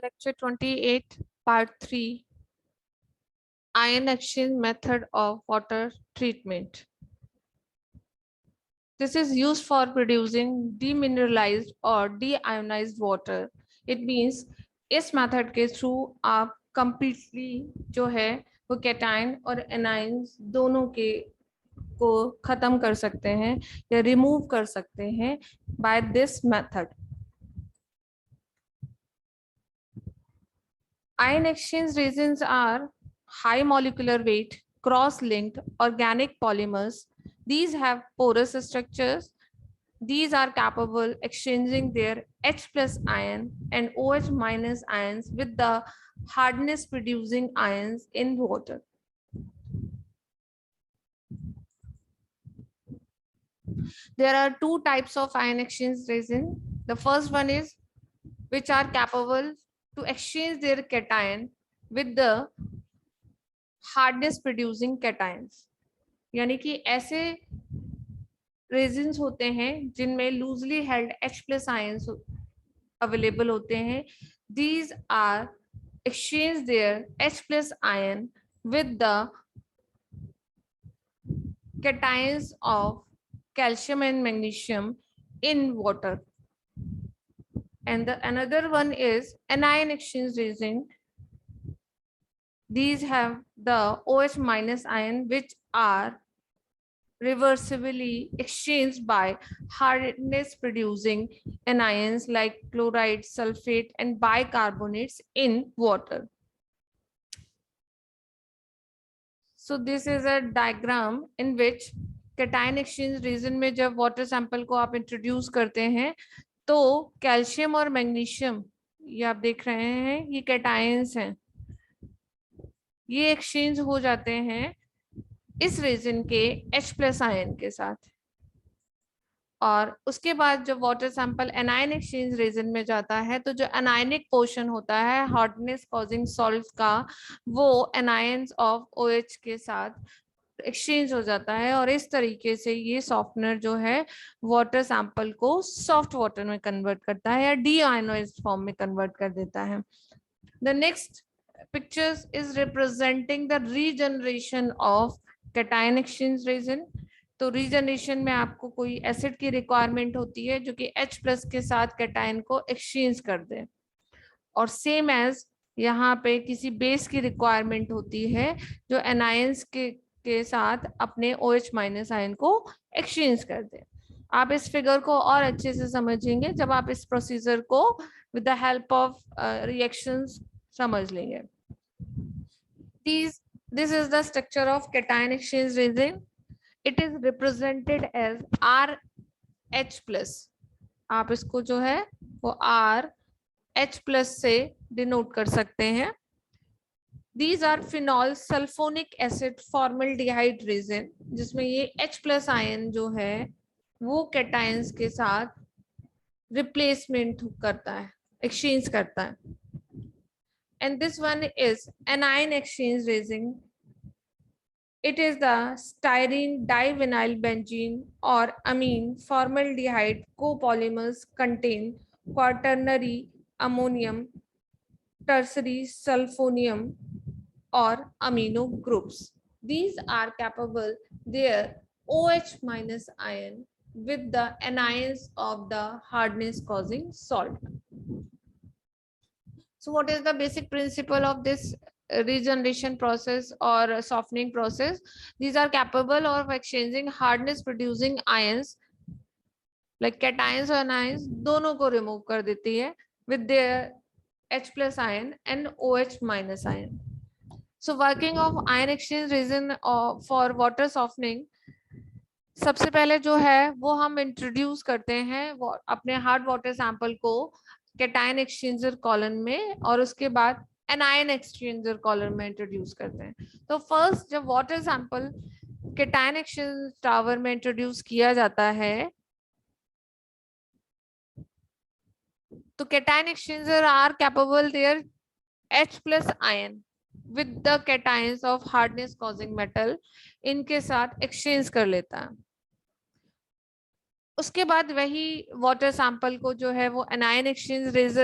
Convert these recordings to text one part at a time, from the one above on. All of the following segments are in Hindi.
Lecture 28, Part 3, Ion Exchange Method of Water Treatment. This is used for producing demineralized or deionized water. It means इस method के through आप completely जो है वो cation और anions दोनों के को खत्म कर सकते हैं या remove कर सकते हैं by this method. Ion exchange reagents are high molecular weight, cross-linked organic polymers. These have porous structures. These are capable exchanging their H plus ion and OH minus ions with the hardness producing ions in water. There are two types of ion exchange resin. The first one is which are capable to exchange their cation with the hardness producing cations, यानी कि ऐसे रेजिन्स होते हैं जिनमें loosely held H plus ions available होते हैं. These are exchange their H plus ion with the cations of calcium and magnesium in water. And another one is anion exchange resin. These have the OH minus ion which are reversibly exchanged by hardness producing anions like chloride, sulfate and bicarbonates in water. So this is a diagram in which cation exchange resin में जब water sample को आप introduce करते हैं तो कैल्शियम और मैग्नीशियम ये आप देख रहे हैं ये कैटायंस हैं, ये एक्सचेंज हो जाते हैं इस रेजिन के H प्लस आयन के साथ. और उसके बाद जब water sample anion exchange resin में जाता है तो जो एनायनिक पोर्शन होता है हार्डनेस कॉजिंग सॉल्ट का वो एनायंस ऑफ OH के साथ एक्सचेंज हो जाता है और इस तरीके से ये सॉफ्टनर जो है वाटर सैंपल को सॉफ्ट वाटर में कन्वर्ट करता है या डीआयोनाइज्ड फॉर्म में कन्वर्ट कर देता है. The next pictures is representing the regeneration of cation exchange resin. तो रीजनरेशन में आपको कोई एसिड की रिक्वायरमेंट होती है जो कि H प्लस के साथ कैटायन को एक्सचेंज कर दे और सेम एज यहाँ पे किसी बेस की रिक्वायरमेंट होती है जो एनायंस के साथ अपने OH माइनस आयन को एक्सचेंज कर दे. आप इस फिगर को और अच्छे से समझेंगे जब आप इस प्रोसीजर को with the help of reactions समझ लेंगे. This is the structure of cation exchange resin. It is represented as RH plus. आप इसको जो है वो RH plus से डिनोट कर सकते हैं. These are phenol sulfonic acid formaldehyde resin जिसमें ये H plus आयन जो है वो कैटायंस के साथ रिप्लेसमेंट करता है, एक्सचेंज करता है. And this one is anion exchange resin. It is the styrene divinyl benzene or amine formaldehyde copolymers contain quaternary ammonium, tertiary sulfonium or amino groups. These are capable their OH minus ion with the anions of the hardness causing salt. So what is the basic principle of this regeneration process or softening process? These are capable of exchanging hardness producing ions like cations or anions दोनों को remove कर देती है with their H plus ion and OH minus ion. So working of ion exchange resin for water softening, सबसे पहले जो है वो हम इंट्रोड्यूस करते हैं अपने हार्ड वाटर सैंपल को कैटायन एक्सचेंजर कॉलम में और उसके बाद एनायन एक्सचेंजर कॉलम में इंट्रोड्यूस करते हैं. तो फर्स्ट जब water sample cation exchange tower में इंट्रोड्यूस किया जाता है तो cation exchanger are capable their H plus ion with the cations of hardness causing metal इनके साथ एक्सचेंज कर लेता है. उसके बाद वही वाटर सैंपल को जो है वो एनायन एक्सचेंज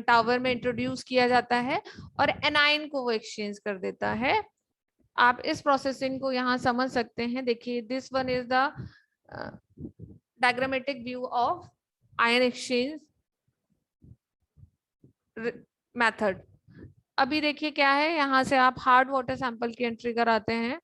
टावर में इंट्रोड्यूस किया जाता है और एनायन को वो एक्सचेंज कर देता है। आप इस प्रोसेसिंग को यहाँ समझ सकते हैं। देखिए, this one is the diagrammatic view of ion exchange method. अभी देखिए क्या है, यहाँ से आप हार्ड वाटर सैंपल की एंट्री कराते हैं।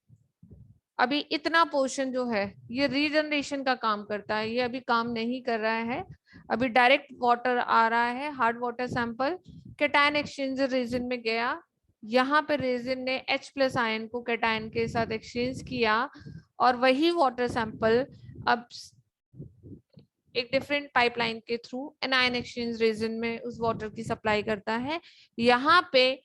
अभी इतना पोर्शन जो है ये रीजनरेशन का काम करता है, ये अभी काम नहीं कर रहा है। अभी डायरेक्ट वाटर आ रहा है, hard water sample cation exchanger resin में गया, यहाँ पे रेजिन ने H+ आयन को कैटायन के साथ एक्सचेंज किया और वही वाटर सैंपल अब एक डिफरेंट पाइपलाइन के थ्रू एनायन एक्सचेंज रेजिन में उस वाटर की सप्लाई करता है। यहाँ पे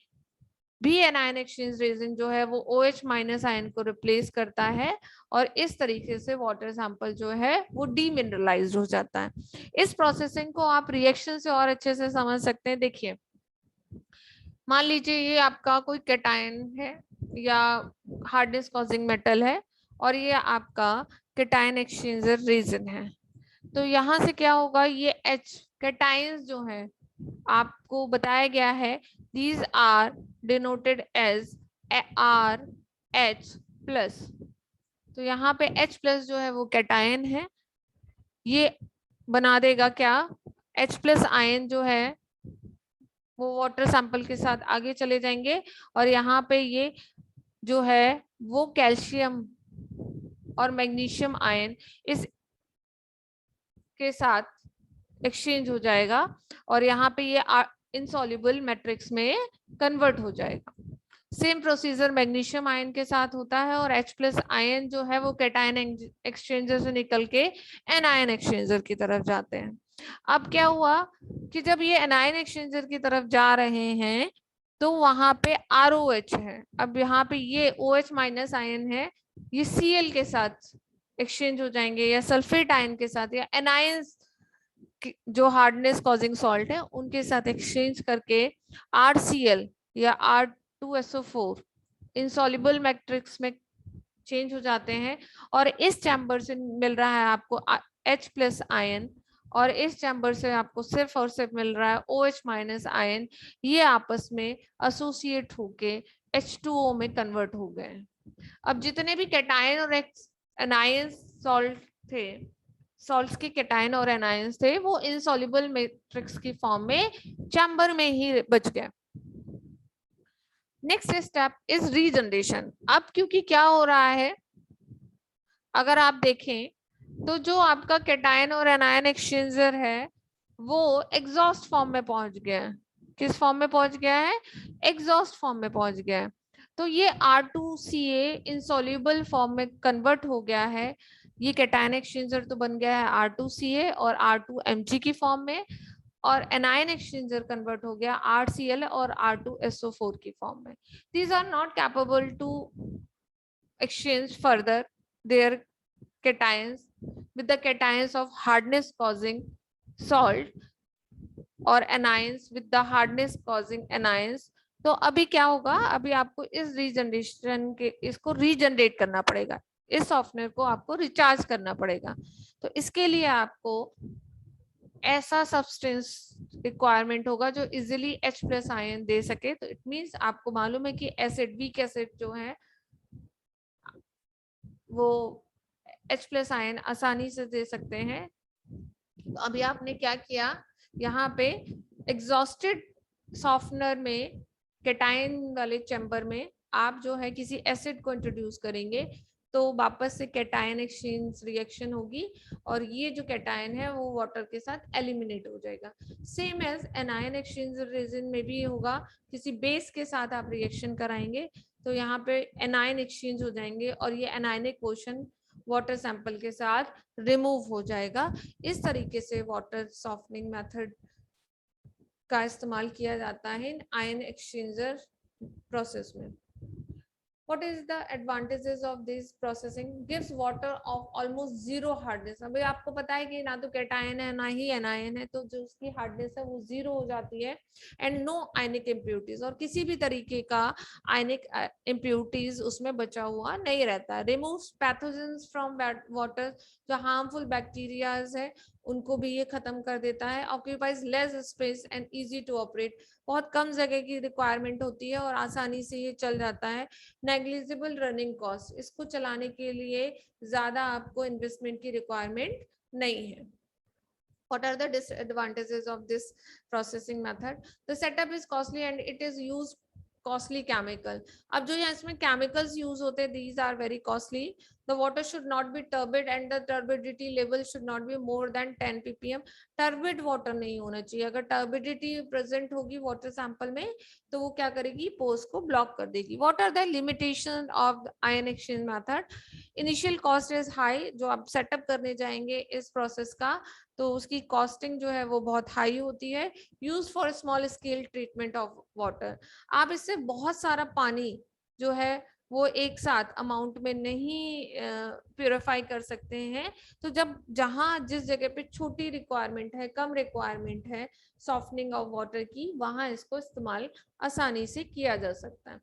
भी एनायन एक्सचेंज रेजिन जो है वो OH- आयन को रिप्लेस करता है और इस तरीके से वाटर सैंपल जो है वो डीमिनरलाइज्ड हो जाता है। इस प्रोसेसिंग को आप रिएक्शन से और अच्छे से समझ सकते हैं। देखिए, मान लीजिए ये आपका कोई कैटायन है या हार्डनेस कॉजिंग मेटल है और ये आपका कैटायन एक्सचेंजर रेजिन है। तो यहाँ से क्या होगा, ये H कैटायंस जो है आपको बताया गया है, these are denoted as RH+। तो यहाँ पे H+ जो है वो कैटायन है, ये बना देगा क्या, H+ आयन जो है वो वाटर सैंपल के साथ आगे चले जाएंगे और यहाँ पे ये जो है वो कैल्शियम और मैग्नीशियम आयन इस के साथ एक्सचेंज हो जाएगा और यहाँ पे ये इनसॉल्युबल मैट्रिक्स में कन्वर्ट हो जाएगा। सेम प्रोसीजर मैग्नीशियम आयन के साथ होता है और H+ आयन जो है वो कैटायन एक्सचेंजर से निकल के एनायन एक्सचेंजर की तरफ जाते हैं। अब क्या हुआ कि जब ये एनायन एक्सचेंजर की तरफ जा रहे हैं तो वहां पे ROH है। अब यहाँ पे ये OH- आयन है, ये Cl के साथ एक्सचेंज हो जाएंगे या सल्फेट आयन के साथ या एनायंस जो हार्डनेस कॉजिंग सॉल्ट है उनके साथ एक्सचेंज करके RCl या R2SO4 इंसॉल्युबल मैट्रिक्स में चेंज हो जाते हैं और इस चैम्बर से मिल रहा है आपको H+ आयन और इस चैम्बर से आपको सिर्फ और सिर्फ मिल रहा है OH- आयन। ये आपस में एसोसिएट होके H2O में कन्वर्ट हो गए। अब जितने भी कैटायन और एनायन सॉल्ट थे, सॉल्ट्स के कैटायन और एनायंस थे, वो इनसॉल्युबल मैट्रिक्स की फॉर्म में चैम्बर में ही बच गए। Next step is regeneration. अब क्योंकि क्या हो रहा है, अगर आप देखें तो जो आपका कैटायन और एनायन एक्सचेंजर है वो एग्जॉस्ट फॉर्म में पहुंच गया है। किस फॉर्म में पहुंच गया है, एग्जॉस्ट फॉर्म में पहुंच गया है। तो ये R2Ca इंसॉल्युबल फॉर्म में कन्वर्ट हो गया है। ये कैटायन एक्सचेंजर तो बन गया है R2Ca और R2Mg की फॉर्म में और एनायन एक्सचेंजर कन्वर्ट हो गया RCl और R2SO4 की फॉर्म में। These are not capable to exchange further their cations with the cations of hardness causing salt और anions with the hardness causing anions। तो अभी क्या होगा, अभी आपको इस रीजनरेशन के इसको रीजनरेट करना पड़ेगा, इस सॉफ्टवेयर को आपको रिचार्ज करना पड़ेगा। तो इसके लिए आपको ऐसा सब्सटेंस रिक्वायरमेंट होगा जो इजिली H+ आयन दे सके। तो इट मींस आपको मालूम है कि एसिड, वीक एसिड जो है वो H+ आयन आसानी से दे सकते हैं। तो अभी आपने क्या किया, यहाँ पे एग्जॉस्टेड सॉफ्टनर में कैटायन वाले चैम्बर में आप जो है किसी एसिड को इंट्रोड्यूस करेंगे तो वापस से कैटायन एक्सचेंज रिएक्शन होगी और ये जो कैटायन है वो वाटर के साथ एलिमिनेट हो जाएगा। Same as anion exchange resin में भी होगा, किसी बेस के साथ आप रिएक्शन कराएंगे तो यहाँ पे एनायन एक्सचेंज हो जाएंगे और ये एनायनिक पोर्शन वाटर सैंपल के साथ रिमूव हो जाएगा। इस तरीके से वाटर सॉफ्टनिंग मेथड का इस्तेमाल किया जाता है आयन एक्सचेंजर प्रोसेस में। What is the advantages of this processing? Gives water of almost zero hardness. अभी आपको पता है कि ना तो कैटायन है ना ही एनायन है, तो जो उसकी हार्डनेस है वो जीरो हो जाती है. एंड नो आयनिक इम्प्यूरिटीज, और किसी भी तरीके का आयनिक इम्प्यूरिटीज उसमें बचा हुआ नहीं रहता. रिमूव्स पैथोजेंस फ्रॉम वाटर, जो हार्मफुल बैक्टीरियाज है उनको भी ये खत्म कर देता है. Occupies less space and easy to operate, बहुत कम जगह की रिक्वायरमेंट होती है और आसानी से ये चल जाता है. नेग्लिजिबल रनिंग कॉस्ट, इसको चलाने के लिए ज्यादा आपको इन्वेस्टमेंट की रिक्वायरमेंट नहीं है. What are the disadvantages of this processing method? The setup is costly and it is used costly chemical. अब जो यहाँ इसमें chemicals use होते हैं, these are very costly. The water should not be turbid and the turbidity level should not be more than 10 ppm. Turbid water नहीं होना चाहिए. अगर turbidity present होगी water sample में तो वो क्या करेगी, pores को block कर देगी. What are the limitations of ion exchange method? Initial cost is high. जो आप setup करने जाएंगे इस process का तो उसकी कॉस्टिंग जो है वो बहुत हाई होती है. Use for small scale treatment of water, आप इससे बहुत सारा पानी जो है वो एक साथ अमाउंट में नहीं प्यूरिफाई कर सकते हैं. तो जब जहां जिस जगह पे छोटी रिक्वायरमेंट है, कम रिक्वायरमेंट है सॉफ्टनिंग ऑफ वाटर की, वहां इसको इस्तेमाल आसानी से किया जा सकता है.